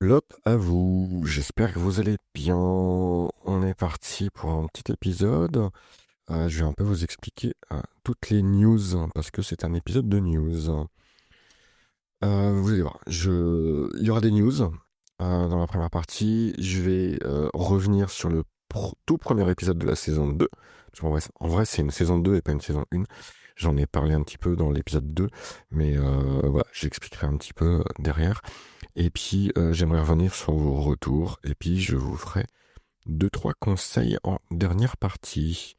Lop à vous, j'espère que vous allez bien. On est parti pour un petit épisode. Je vais un peu vous expliquer toutes les news, parce que c'est un épisode de news. Vous allez voir, il y aura des news dans la première partie. Je vais revenir sur le tout premier épisode de la saison 2. Parce qu'en vrai, c'est une saison 2 et pas une saison 1. J'en ai parlé un petit peu dans l'épisode 2, mais voilà, j'expliquerai un petit peu derrière. Et puis, j'aimerais revenir sur vos retours, et puis je vous ferai deux, trois conseils en dernière partie.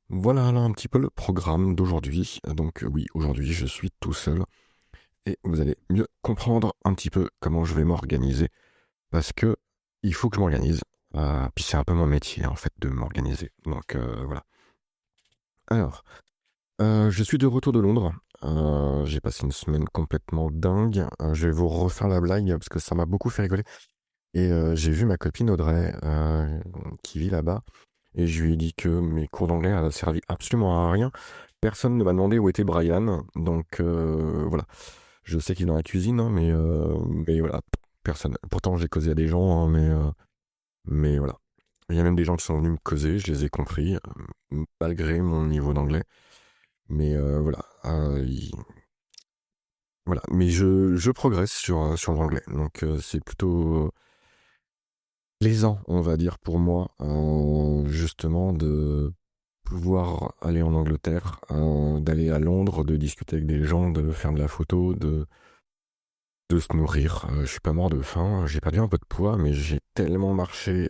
Voilà là un petit peu le programme d'aujourd'hui. Donc oui, aujourd'hui je suis tout seul, et vous allez mieux comprendre un petit peu comment je vais m'organiser, parce que il faut que je m'organise. Puis c'est un peu mon métier en fait de m'organiser. Donc voilà. Alors, je suis de retour de Londres. J'ai passé une semaine complètement dingue. Je vais vous refaire la blague parce que ça m'a beaucoup fait rigoler. Et j'ai vu ma copine Audrey qui vit là-bas, et je lui ai dit que mes cours d'anglais avaient servi absolument à rien. Personne ne m'a demandé où était Brian, donc voilà. Je sais qu'il est dans la cuisine, hein, mais voilà, personne. Pourtant j'ai causé à des gens, hein, mais voilà. Il y a même des gens qui sont venus me causer, je les ai compris, malgré mon niveau d'anglais. Mais voilà, voilà. Mais je progresse sur l'anglais, donc c'est plutôt plaisant, on va dire, pour moi, justement, de pouvoir aller en Angleterre, d'aller à Londres, de discuter avec des gens, de faire de la photo, de se nourrir. Je suis pas mort de faim, j'ai perdu un peu de poids, mais j'ai tellement marché,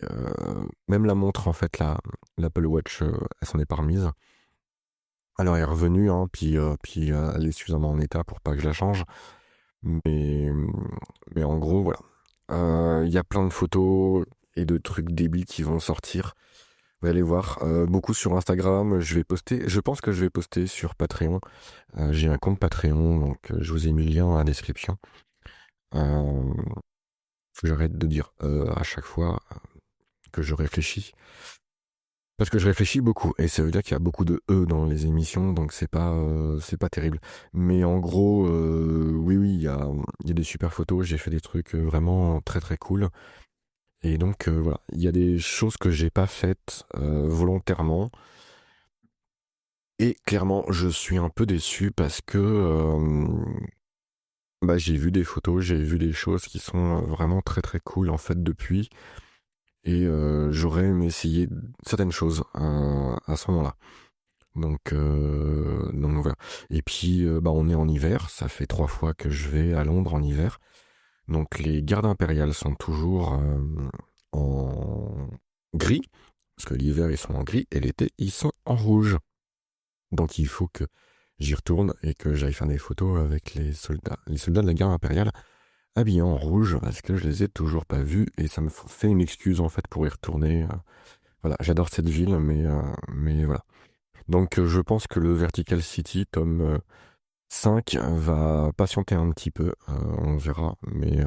même la montre, en fait, l'Apple Watch, elle s'en est pas remise. Alors, elle est revenue, hein, puis elle est suffisamment en état pour pas que je la change. Mais, mais en gros, voilà. Il y a plein de photos et de trucs débiles qui vont sortir. Vous allez voir, beaucoup sur Instagram. Je pense que je vais poster sur Patreon. J'ai un compte Patreon, donc je vous ai mis le lien dans la description. Faut que j'arrête de dire à chaque fois que je réfléchis. Parce que je réfléchis beaucoup, et ça veut dire qu'il y a beaucoup de E dans les émissions, donc c'est pas terrible. Mais en gros, oui, oui, il y a des super photos, j'ai fait des trucs vraiment très très cool. Et donc voilà, il y a des choses que j'ai pas faites volontairement. Et clairement, je suis un peu déçu parce que bah, j'ai vu des photos, j'ai vu des choses qui sont vraiment très très cool en fait depuis. Et j'aurais aimé essayer certaines choses à ce moment-là. Donc voilà. Et puis bah, on est en hiver, ça fait 3 fois que je vais à Londres en hiver. Donc les gardes impériales sont toujours en gris, parce que l'hiver ils sont en gris et l'été ils sont en rouge. Donc il faut que j'y retourne et que j'aille faire des photos avec les soldats de la garde impériale habillés en rouge, parce que je les ai toujours pas vus et ça me fait une excuse en fait pour y retourner. Voilà, j'adore cette ville, mais voilà. Donc je pense que le Vertical City tome 5 va patienter un petit peu, on verra, mais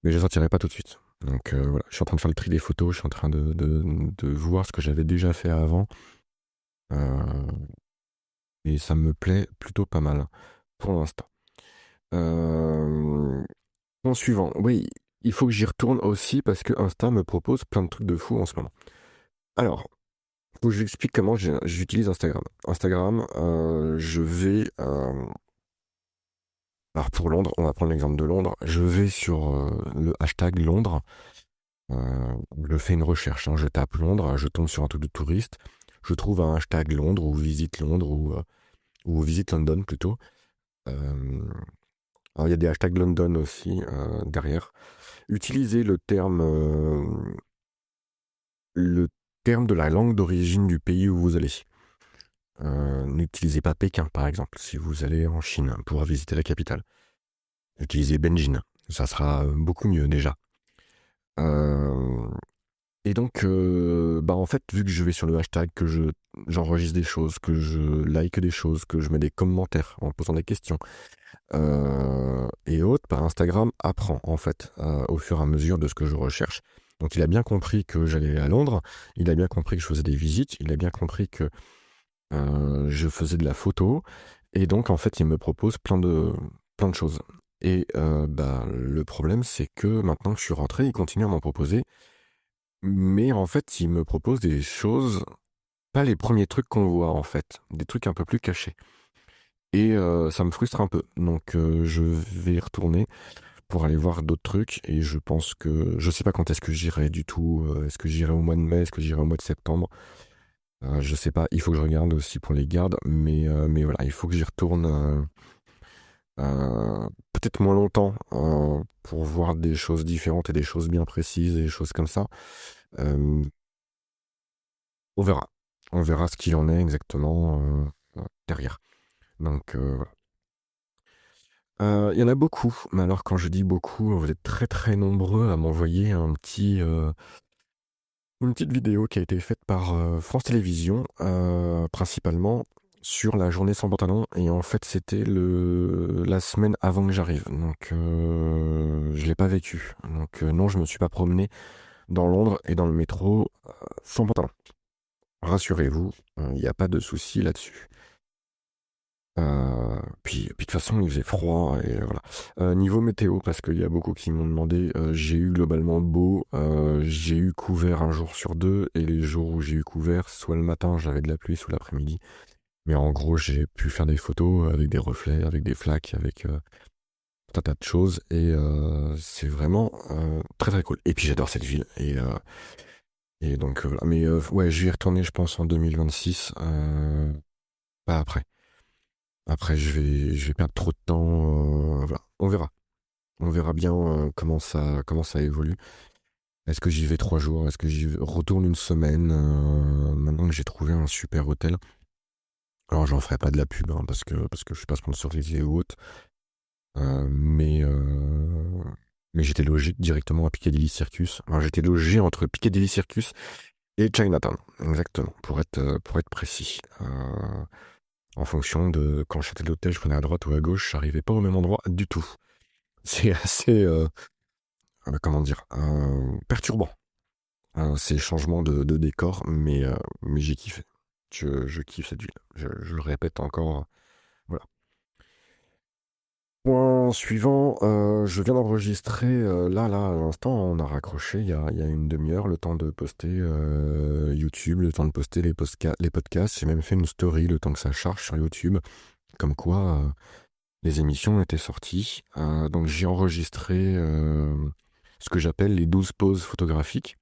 je ne sortirai pas tout de suite. Donc voilà, je suis en train de faire le tri des photos, je suis en train de voir ce que j'avais déjà fait avant, euh, et ça me plaît plutôt pas mal pour l'instant. Point suivant, oui, il faut que j'y retourne aussi parce que Insta me propose plein de trucs de fou en ce moment. Alors, faut que je vous explique comment j'utilise Instagram. Instagram, je vais alors pour Londres, on va prendre l'exemple de Londres. Je vais sur le hashtag Londres. Je fais une recherche, hein, je tape Londres, je tombe sur un truc de touriste. Je trouve un hashtag Londres ou visite Londres ou visite London plutôt. Euh, alors il y a des hashtags London aussi derrière. Utilisez le terme de la langue d'origine du pays où vous allez. N'utilisez pas Pékin par exemple si vous allez en Chine pour visiter la capitale. Utilisez Benjin, ça sera beaucoup mieux déjà. Euh, et donc, bah en fait, vu que je vais sur le hashtag, j'enregistre des choses, que je like des choses, que je mets des commentaires en posant des questions et autres, bah, Instagram apprend en fait au fur et à mesure de ce que je recherche. Donc, il a bien compris que j'allais à Londres, il a bien compris que je faisais des visites, il a bien compris que je faisais de la photo, et donc en fait, il me propose plein de choses. Et bah, le problème, c'est que maintenant que je suis rentré, ils continuent à m'en proposer. Mais en fait, ils me proposent des choses, pas les premiers trucs qu'on voit en fait, des trucs un peu plus cachés. Et ça me frustre un peu. Donc je vais y retourner pour aller voir d'autres trucs. Et je pense que je sais pas quand est-ce que j'irai du tout. Est-ce que j'irai au mois de mai? Est-ce que j'irai au mois de septembre? Je sais pas. Il faut que je regarde aussi pour les gardes. Mais voilà, il faut que j'y retourne. Peut-être moins longtemps pour voir des choses différentes et des choses bien précises et des choses comme ça. Euh, on verra. On verra ce qu'il en est exactement derrière. Donc voilà. Il y en a beaucoup, mais alors quand je dis beaucoup, vous êtes très très nombreux à m'envoyer une petite vidéo qui a été faite par France Télévisions, principalement sur la journée sans pantalon. Et en fait, c'était la semaine avant que j'arrive. Donc, je l'ai pas vécu. Donc, non, je me suis pas promené dans Londres et dans le métro sans pantalon. Rassurez-vous, il n'y a pas de souci là-dessus. Puis de toute façon, il faisait froid et voilà. Niveau météo, parce qu'il y a beaucoup qui m'ont demandé, j'ai eu globalement beau, j'ai eu couvert un jour sur deux, et les jours où j'ai eu couvert, soit le matin j'avais de la pluie, soit l'après-midi. Mais en gros, j'ai pu faire des photos avec des reflets, avec des flaques, avec tout un tas de choses, et c'est vraiment très très cool. Et puis j'adore cette ville, et donc voilà. Mais ouais, je vais y retourner, je pense, en 2026, pas après. Après, je vais perdre trop de temps. Voilà. On verra. On verra bien comment ça évolue. Est-ce que j'y vais 3 jours? Est-ce que retourne une semaine? Maintenant que j'ai trouvé un super hôtel. Alors, j'en ferai pas de la pub hein, parce que je suis pas sponsorisé ou autre. Mais j'étais logé directement à Piccadilly Circus. Alors, j'étais logé entre Piccadilly Circus et Chinatown. Exactement, pour être précis. En fonction de quand j'étais à l'hôtel, je prenais à droite ou à gauche, j'arrivais pas au même endroit du tout. C'est assez, comment dire, perturbant, ces changements de décor, mais j'ai kiffé. Je kiffe cette ville. Je le répète encore. Voilà. Point suivant, je viens d'enregistrer, là, à l'instant, on a raccroché il y a une demi-heure, le temps de poster YouTube, le temps de poster les podcasts. J'ai même fait une story le temps que ça charge sur YouTube, comme quoi les émissions étaient sorties. Donc j'ai enregistré ce que j'appelle les 12 pauses photographiques.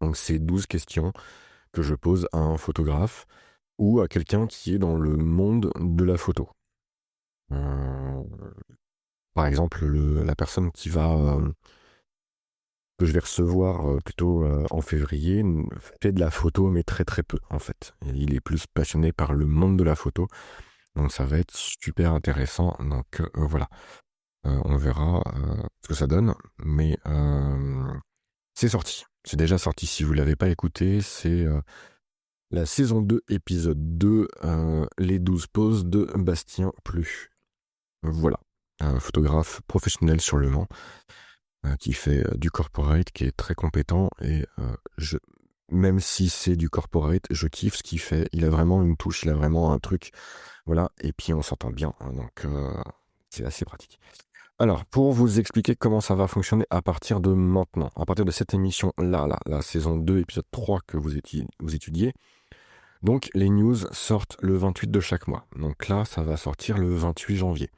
Donc c'est 12 questions que je pose à un photographe ou à quelqu'un qui est dans le monde de la photo. Euh, Par exemple, la personne que je vais recevoir plutôt en février fait de la photo, mais très très peu en fait. Et il est plus passionné par le monde de la photo, donc ça va être super intéressant. Donc voilà. On verra ce que ça donne, mais c'est sorti. C'est déjà sorti. Si vous l'avez pas écouté, c'est la saison 2, épisode 2, les 12 poses de Bastien Plus. Voilà. Un photographe professionnel sur Le Mans qui fait du corporate, qui est très compétent et même si c'est du corporate, je kiffe ce qu'il fait. Il a vraiment une touche, il a vraiment un truc. Voilà. Et puis on s'entend bien, hein, donc c'est assez pratique. Alors, pour vous expliquer comment ça va fonctionner à partir de maintenant, à partir de cette émission-là, la saison 2, épisode 3 que vous étudiez, donc les news sortent le 28 de chaque mois. Donc là, ça va sortir le 28 janvier.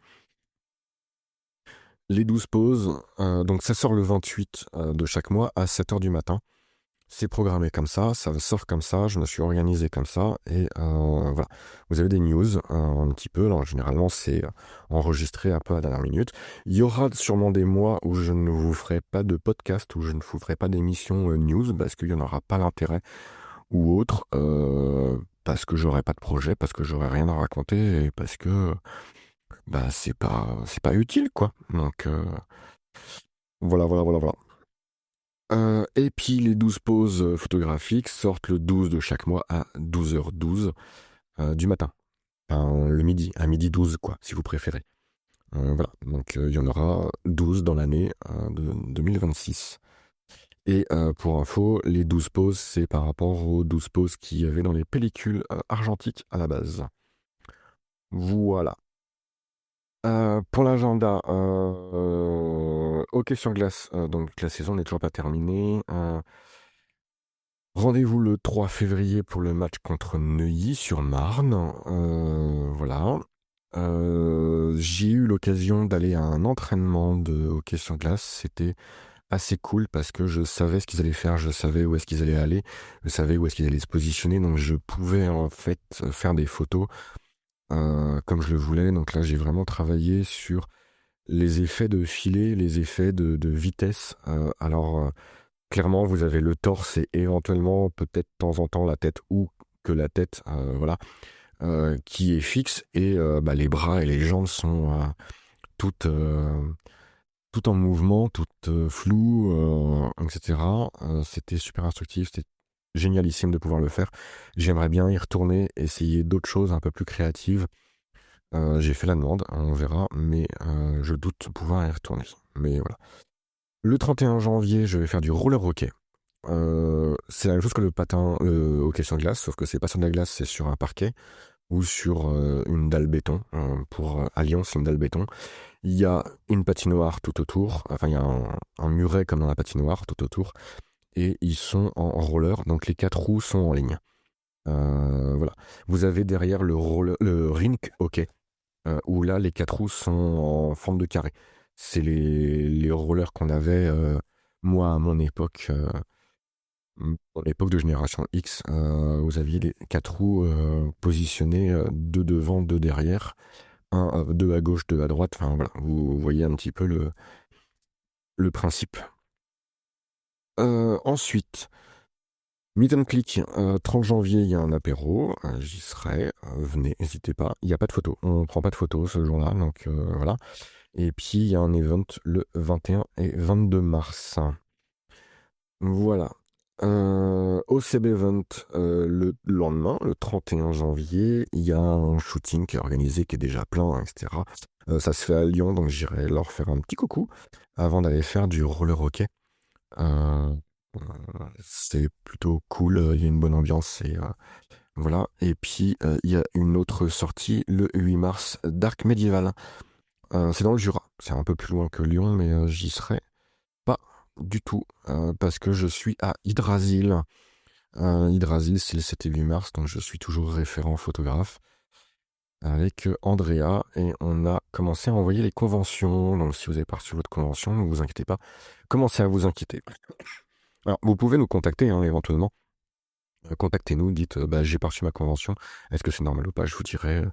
Les 12 pauses, donc ça sort le 28 de chaque mois à 7h du matin. C'est programmé comme ça sort comme ça, je me suis organisé comme ça, et voilà. Vous avez des news un petit peu, alors généralement c'est enregistré un peu à la dernière minute. Il y aura sûrement des mois où je ne vous ferai pas de podcast, où je ne vous ferai pas d'émission news, parce qu'il n'y en aura pas l'intérêt, ou autre, parce que j'aurai pas de projet, parce que j'aurai rien à raconter, et parce que bah c'est pas utile, quoi. Donc voilà, voilà, voilà, voilà. Et puis les 12 pauses photographiques sortent le 12 de chaque mois à 12h12 du matin. Enfin, le midi, à midi 12 quoi, si vous préférez. Voilà, donc il y en aura 12 dans l'année de 2026. Et pour info, les 12 pauses, c'est par rapport aux 12 pauses qu'il y avait dans les pellicules argentiques à la base. Voilà. Pour l'agenda, hockey sur glace, donc la saison n'est toujours pas terminée. Rendez-vous le 3 février pour le match contre Neuilly-sur-Marne. Voilà. J'ai eu l'occasion d'aller à un entraînement de hockey sur glace. C'était assez cool parce que je savais ce qu'ils allaient faire, je savais où est-ce qu'ils allaient aller, je savais où est-ce qu'ils allaient se positionner, donc je pouvais en fait faire des photos comme je le voulais. Donc là, j'ai vraiment travaillé sur les effets de filet, les effets de vitesse. Clairement, vous avez le torse et éventuellement, peut-être de temps en temps, la tête ou que la tête, voilà, qui est fixe. Et les bras et les jambes sont toutes, toutes en mouvement, toutes floues, etc. C'était super instructif, c'était génialissime de pouvoir le faire. J'aimerais bien y retourner, essayer d'autres choses un peu plus créatives. J'ai fait la demande, on verra, mais je doute pouvoir y retourner. Mais voilà. Le 31 janvier, je vais faire du roller hockey. C'est la même chose que le patin hockey sur glace, sauf que c'est pas sur de la glace, c'est sur un parquet ou sur une dalle béton. À Lyon, c'est une dalle béton. Il y a une patinoire tout autour, enfin il y a un muret comme dans la patinoire tout autour, et ils sont en roller, donc les quatre roues sont en ligne. Voilà. Vous avez derrière le rink hockey, où là les quatre roues sont en forme de carré. C'est les rollers qu'on avait, moi à mon époque, à l'époque de Génération X, vous aviez les quatre roues positionnées, deux devant, deux derrière, deux à gauche, deux à droite. Enfin voilà, vous voyez un petit peu le principe. Ensuite, Meet and Click, 30 janvier, il y a un apéro, j'y serai, venez, n'hésitez pas. Il n'y a pas de photos, on prend pas de photos ce jour-là, donc voilà. Et puis il y a un event le 21 et 22 mars. Voilà. Au CB Event, le lendemain, le 31 janvier, il y a un shooting qui est organisé, qui est déjà plein, etc. Ça se fait à Lyon, donc j'irai leur faire un petit coucou avant d'aller faire du roller hockey. Euh, c'est plutôt cool, il y a une bonne ambiance et voilà. Et puis il y a une autre sortie le 8 mars, Dark Medieval. C'est dans le Jura, c'est un peu plus loin que Lyon, mais j'y serai pas du tout parce que je suis à Hydrasil. Hydrasil, c'est le 7 et 8 mars, donc je suis toujours référent photographe avec Andrea et on a commencé à envoyer les conventions. Donc si vous avez pas reçu votre convention, ne vous inquiétez pas, commencez à vous inquiéter. Alors vous pouvez nous contacter éventuellement. Contactez-nous, dites j'ai pas reçu ma convention, est-ce que c'est normal ou pas? Je vous dirai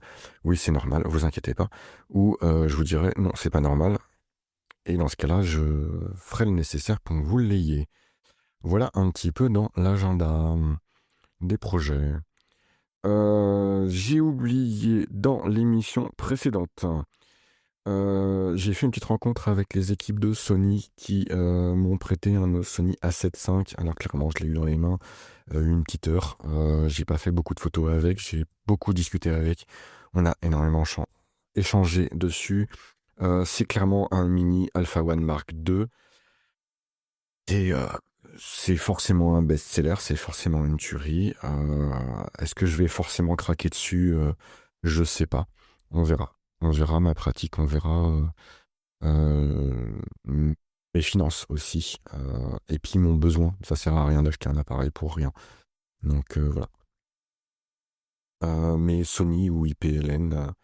oui c'est normal, vous inquiétez pas. Ou je vous dirai non c'est pas normal. Et dans ce cas-là, je ferai le nécessaire pour que vous l'ayez. Voilà un petit peu dans l'agenda des projets. J'ai oublié dans l'émission précédente. J'ai fait une petite rencontre avec les équipes de Sony qui m'ont prêté un Sony A7 V. Alors clairement, je l'ai eu dans les mains une petite heure. J'ai pas fait beaucoup de photos avec, j'ai beaucoup discuté avec. On a énormément échangé dessus. C'est clairement un mini Alpha One Mark II. Et c'est forcément un best-seller, c'est forcément une tuerie. Est-ce que je vais forcément craquer dessus? Je sais pas. On verra. On verra ma pratique, on verra mes finances aussi. Et puis mon besoin. Ça sert à rien d'acheter un appareil pour rien. Donc voilà. Mais Sony ou IPLN,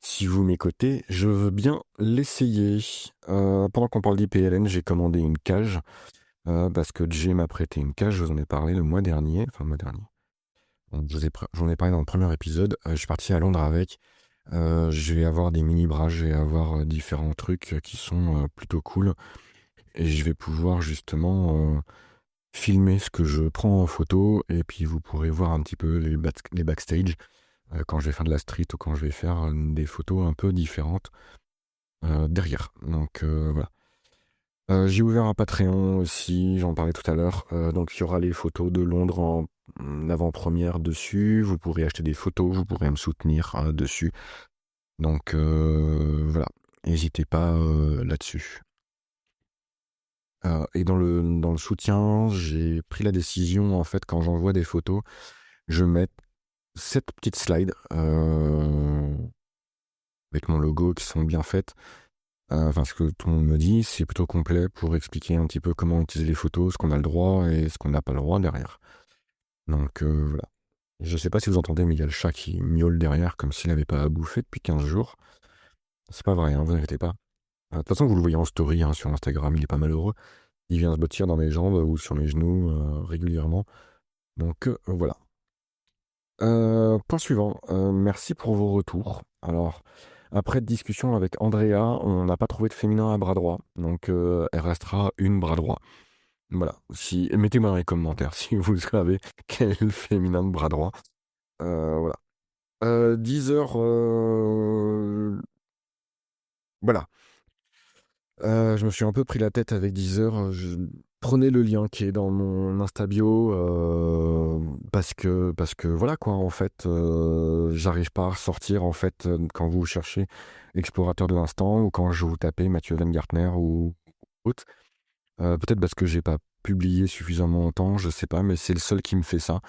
si vous m'écoutez, je veux bien l'essayer. Pendant qu'on parle d'IPLN, j'ai commandé une cage. Parce que Jay m'a prêté une cage, je vous en ai parlé le mois dernier. Enfin, le mois dernier. J'en ai parlé dans le premier épisode. Je suis parti à Londres avec. Je vais avoir des mini-bras, je vais avoir différents trucs qui sont plutôt cool. Et je vais pouvoir justement filmer ce que je prends en photo. Et puis vous pourrez voir un petit peu les backstage quand je vais faire de la street ou quand je vais faire des photos un peu différentes derrière. Donc voilà. J'ai ouvert un Patreon aussi, j'en parlais tout à l'heure. Donc il y aura les photos de Londres en avant-première dessus. Vous pourrez acheter des photos, vous pourrez me soutenir dessus. Donc voilà, n'hésitez pas là-dessus. Et dans le soutien, j'ai pris la décision, en fait, quand j'envoie des photos, je mets cette petite slide avec mon logo qui sont bien faites. Enfin, ce que tout le monde me dit, c'est plutôt complet pour expliquer un petit peu comment utiliser les photos, ce qu'on a le droit et ce qu'on n'a pas le droit derrière. Donc voilà. Je sais pas si vous entendez, mais il y a le chat qui miaule derrière comme s'il n'avait pas à bouffer depuis 15 jours. C'est pas vrai, hein, vous inquiétez pas. De toute façon, vous le voyez en story hein, sur Instagram, il est pas malheureux. Il vient se blottir dans mes jambes ou sur mes genoux régulièrement. Donc voilà. Point suivant. Merci pour vos retours. Alors, après discussion avec Andrea, on n'a pas trouvé de féminin à bras droit. Donc, elle restera une bras droit. Voilà. Si, mettez-moi dans les commentaires si vous savez quel est le féminin de bras droit. Voilà. 10 heures. Voilà. Je me suis un peu pris la tête avec Deezer. Prenez le lien qui est dans mon Insta bio parce que voilà quoi en fait j'arrive pas à ressortir en fait quand vous cherchez l'explorateur de l'instant ou quand je vous tapez Mathieu Van Gartner ou autre. Peut-être parce que j'ai pas publié suffisamment longtemps, je sais pas, mais c'est le seul qui me fait ça.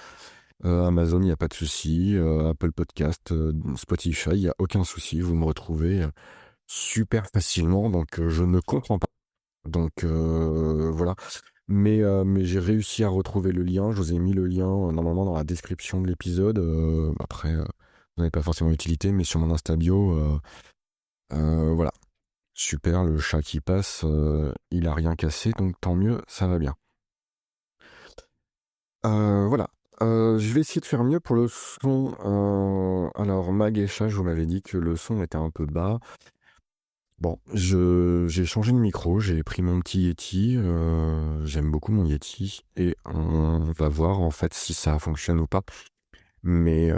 Amazon, il n'y a pas de souci. Apple Podcast, Spotify, il n'y a aucun souci. Vous me retrouvez super facilement, donc je ne comprends pas. Donc voilà. Mais j'ai réussi à retrouver le lien. Je vous ai mis le lien normalement dans la description de l'épisode. Après, vous n'avez pas forcément utilité, mais sur mon Insta bio, voilà. Super, le chat qui passe, il a rien cassé, donc tant mieux, ça va bien. Voilà. Je vais essayer de faire mieux pour le son. Alors, Mag et Chat, vous m'avez dit que le son était un peu bas. Bon, j'ai changé de micro, j'ai pris mon petit Yeti, j'aime beaucoup mon Yeti, et on va voir en fait si ça fonctionne ou pas. Mais,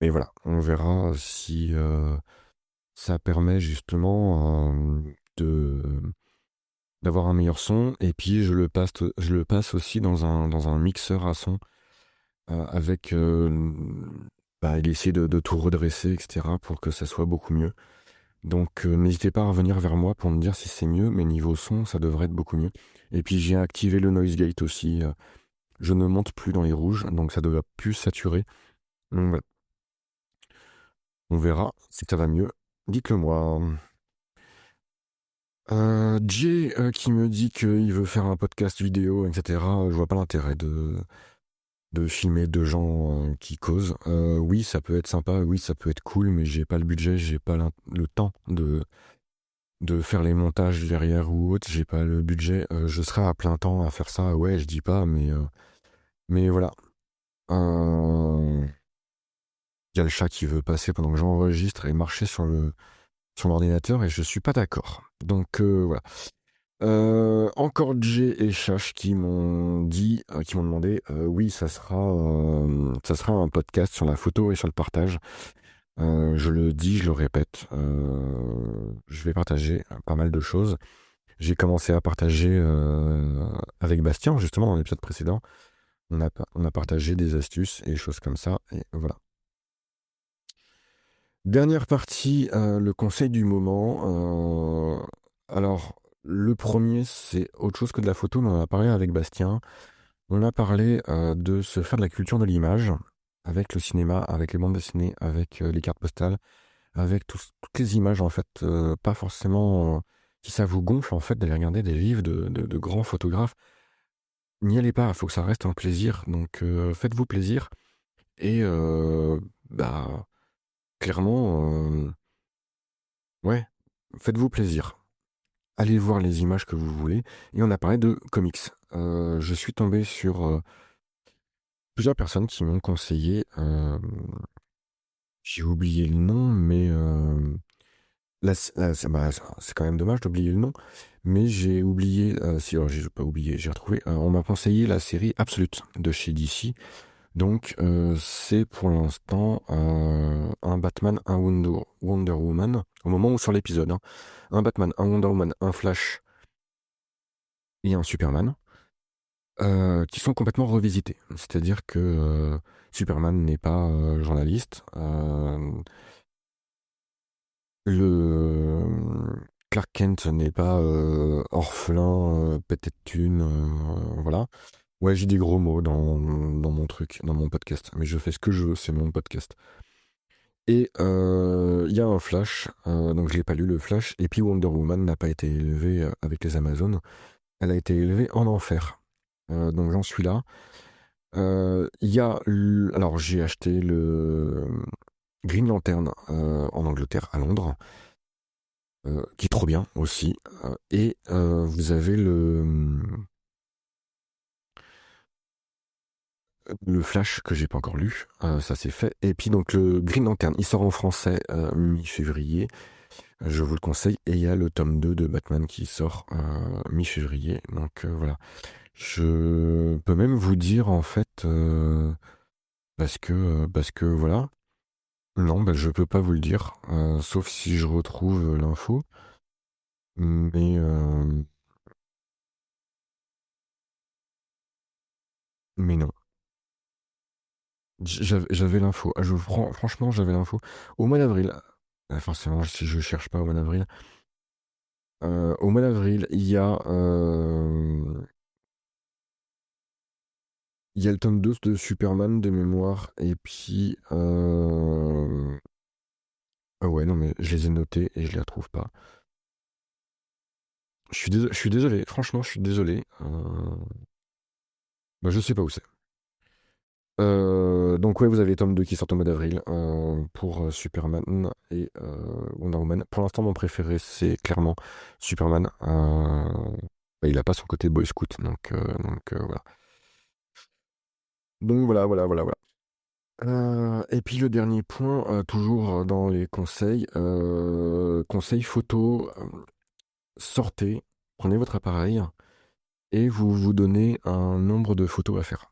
mais voilà, on verra si ça permet justement de d'avoir un meilleur son. Et puis je le passe aussi dans un mixeur à son avec il essaie de tout redresser, etc. pour que ça soit beaucoup mieux. Donc n'hésitez pas à revenir vers moi pour me dire si c'est mieux, mais niveau son, ça devrait être beaucoup mieux. Et puis j'ai activé le noise gate aussi. Je ne monte plus dans les rouges, donc ça devrait plus saturer. Donc voilà, on verra si ça va mieux. Dites-le moi. Jay qui me dit qu'il veut faire un podcast vidéo, etc. Je vois pas l'intérêt de filmer deux gens qui causent. Oui, ça peut être sympa, oui, ça peut être cool, mais j'ai pas le budget, j'ai pas le temps de faire les montages derrière ou autre, j'ai pas le budget. Je serai à plein temps à faire ça, ouais, je dis pas, mais voilà. Il y a le chat qui veut passer pendant que j'enregistre et marcher sur l'ordinateur et je suis pas d'accord. Donc voilà. Encore Jay et Chash qui m'ont dit, qui m'ont demandé, oui, ça sera un podcast sur la photo et sur le partage. Je le dis, je le répète, je vais partager pas mal de choses. J'ai commencé à partager avec Bastien, justement, dans l'épisode précédent. On a partagé des astuces et des choses comme ça, et voilà. Dernière partie, le conseil du moment. Alors, le premier, c'est autre chose que de la photo, mais on en a parlé avec Bastien. On a parlé de se faire de la culture de l'image, avec le cinéma, avec les bandes dessinées, avec les cartes postales, avec toutes les images, en fait, pas forcément... si ça vous gonfle, en fait, d'aller regarder des livres de grands photographes, n'y allez pas, il faut que ça reste un plaisir. Donc, faites-vous plaisir. Et, bah, clairement, ouais, faites-vous plaisir. Allez voir les images que vous voulez. Et on a parlé de comics. Je suis tombé sur plusieurs personnes qui m'ont conseillé. J'ai oublié le nom, mais là, c'est quand même dommage d'oublier le nom. Mais j'ai oublié, si, alors j'ai pas oublié, j'ai retrouvé. On m'a conseillé la série Absolute de chez DC. Donc, c'est pour l'instant un Batman, un Wonder Woman, au moment où sur l'épisode, hein, un Batman, un Wonder Woman, un Flash et un Superman, qui sont complètement revisités. C'est-à-dire que Superman n'est pas journaliste, le Clark Kent n'est pas orphelin, pété de thunes, voilà. Ouais, j'ai des gros mots dans mon truc, dans mon podcast, mais je fais ce que je veux, c'est mon podcast. Et il y a un flash, donc je l'ai pas lu le flash, et puis Wonder Woman n'a pas été élevée avec les Amazones, elle a été élevée en enfer. Donc j'en suis là. Alors j'ai acheté le Green Lantern en Angleterre, à Londres, qui est trop bien aussi. Et vous avez le Flash que j'ai pas encore lu, ça c'est fait. Et puis donc le Green Lantern, il sort en français mi-février, je vous le conseille. Et il y a le tome 2 de Batman qui sort mi-février. Donc je peux même vous dire en fait, parce que voilà, non, bah, je peux pas vous le dire, sauf si je retrouve l'info. Mais mais non. J'avais l'info. Franchement, j'avais l'info. Au mois d'avril, forcément, si je cherche pas au mois d'avril, au mois d'avril, il y a le tome 2 de Superman de mémoire. Et puis. Ah ouais, non, mais je les ai notés et je les retrouve pas. Je suis désolé, franchement, je suis désolé. Bah, je sais pas où c'est. Donc ouais, vous avez les tomes 2 qui sortent au mois d'avril pour Superman et Wonder Woman. Pour l'instant, mon préféré, c'est clairement Superman. Bah, il a pas son côté Boy Scout, donc voilà. Donc voilà, voilà, voilà, voilà. Et puis le dernier point, toujours dans les conseils, conseils photo, sortez, prenez votre appareil et vous vous donnez un nombre de photos à faire.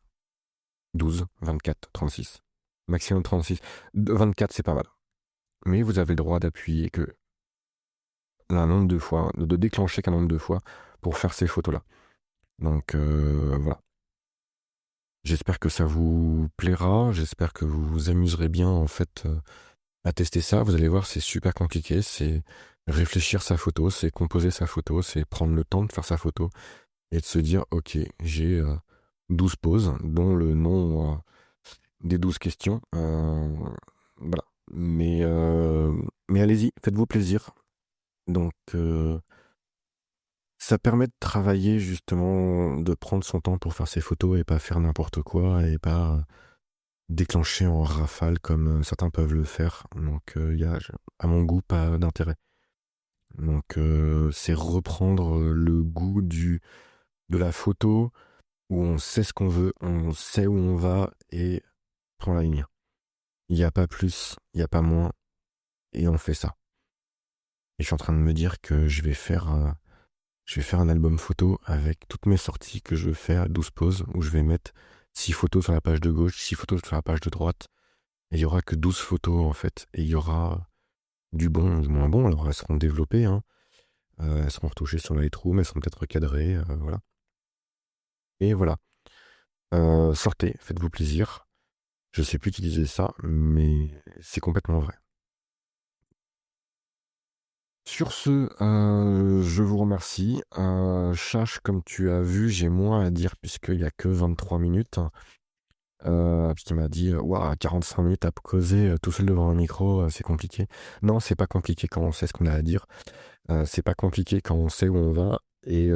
12, 24, 36. Maximum 36. 24, c'est pas mal. Mais vous avez le droit d'appuyer que un nombre de fois, de déclencher qu'un nombre de fois pour faire ces photos-là. Donc voilà. J'espère que ça vous plaira. J'espère que vous vous amuserez bien en fait à tester ça. Vous allez voir, c'est super compliqué. C'est réfléchir sa photo, c'est composer sa photo, c'est prendre le temps de faire sa photo et de se dire, ok, j'ai 12 poses, dont le nom des 12 questions. Voilà. Mais allez-y, faites-vous plaisir. Donc, ça permet de travailler justement, de prendre son temps pour faire ses photos et pas faire n'importe quoi et pas déclencher en rafale comme certains peuvent le faire. Donc, il y a, à mon goût, pas d'intérêt. Donc, c'est reprendre le goût de la photo où on sait ce qu'on veut, on sait où on va et prend la ligne. Il n'y a pas plus, il n'y a pas moins et on fait ça. Et je suis en train de me dire que je vais faire un album photo avec toutes mes sorties que je fais à 12 poses où je vais mettre 6 photos sur la page de gauche, 6 photos sur la page de droite. Et il y aura que 12 photos en fait. Et il y aura du bon, du moins bon. Alors elles seront développées, hein. Elles seront retouchées sur Lightroom, elles seront peut-être recadrées, voilà. Et voilà. Sortez, faites-vous plaisir. Je sais plus qui disait ça, mais c'est complètement vrai. Sur ce, je vous remercie. Chache, comme tu as vu, j'ai moins à dire puisqu'il n'y a que 23 minutes. Puisqu'il m'a dit, waouh, 45 minutes à causer tout seul devant un micro, c'est compliqué. Non, c'est pas compliqué quand on sait ce qu'on a à dire. C'est pas compliqué quand on sait où on va. Et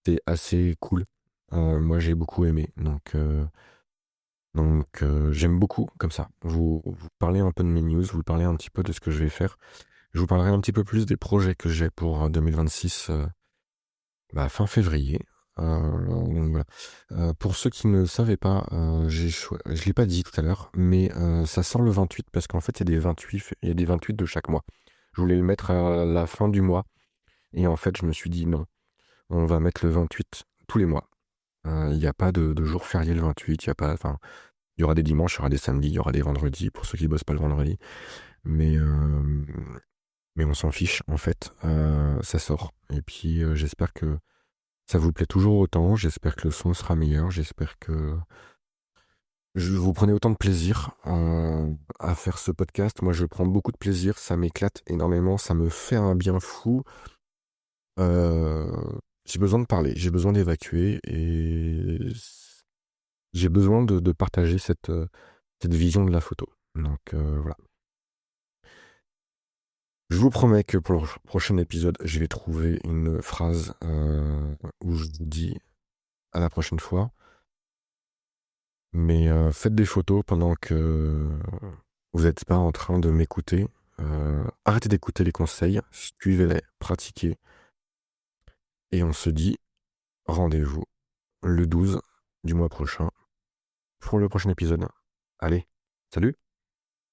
c'est assez cool. Moi, j'ai beaucoup aimé. Donc, j'aime beaucoup comme ça. Vous parlez un peu de mes news, vous parlez un petit peu de ce que je vais faire. Je vous parlerai un petit peu plus des projets que j'ai pour 2026, fin février. Donc voilà. Pour ceux qui ne savaient pas, je l'ai pas dit tout à l'heure, mais ça sort le 28 parce qu'en fait, il y a des 28 de chaque mois. Je voulais le mettre à la fin du mois et en fait, je me suis dit non, on va mettre le 28 tous les mois. Il n'y a pas de jour férié le 28, il y a pas, enfin, il y aura des dimanches, il y aura des samedis, il y aura des vendredis pour ceux qui bossent pas le vendredi. Mais, euh, mais on s'en fiche, en fait. Ça sort. Et puis, j'espère que ça vous plaît toujours autant. J'espère que le son sera meilleur. J'espère que vous prenez autant de plaisir à faire ce podcast. Moi, je prends beaucoup de plaisir. Ça m'éclate énormément. Ça me fait un bien fou. Euh, j'ai besoin de parler. J'ai besoin d'évacuer. Et j'ai besoin de partager cette vision de la photo. Donc voilà. Je vous promets que pour le prochain épisode, je vais trouver une phrase où je vous dis à la prochaine fois. Mais faites des photos pendant que vous n'êtes pas en train de m'écouter. Arrêtez d'écouter les conseils, suivez-les, pratiquez. Et on se dit rendez-vous le 12 du mois prochain pour le prochain épisode. Allez, salut!